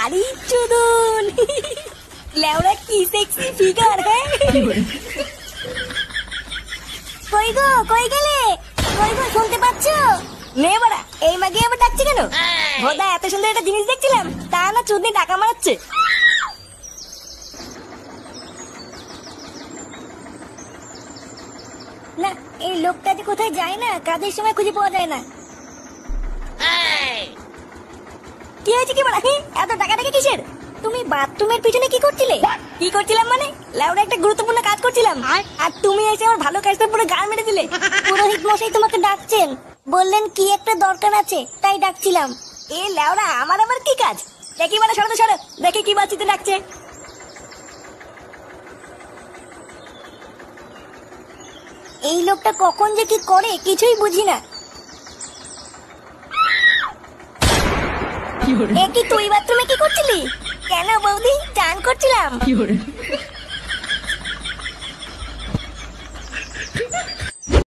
আরে চুদন লেওরা কি সেক্সি ফিগার। হ্যাঁ কই গো, কই গেলে? কই গো, শুনতে পাচ্ছ? নে বাড়া, এই মাগে আবার ডাকছে কেন? ভোদা এত সুন্দর একটা জিনিস দেখছিলাম, তা না চুদনি টাকা মারাচ্ছে। না এই লোকটা যে কোথায় যায় না, কাজের সময় খুঁজে পাওয়া যায় না। কি হয়েছে কি বাড়া? এত টাকা টাকা কিসের? তুমি বাথরুমের পিছনে কি করছিলে? কি করছিলাম মানে? লেওরা একটা গুরুত্বপূর্ণ কাজ করছিলাম, আর তুমি এসে আমার ভালো কাজটা পুরো গান মেরে দিলে। পুরোহিত মশাই তোমাকে ডাকছেন, বললেন কি একটা দরকার আছে, তাই ডাকছিলাম। এ লেওরা, আমার আবার কি কাজ? দেখি মানে, সরো তো সরো, দেখি কি বাচ্চিতে ডাকছে। এই লোকটা কখন যে কি করে কিছুই বুঝি না। এ কি তুই বাথরুমে কি করছিলি? কেন বৌদি? চান করছিলাম।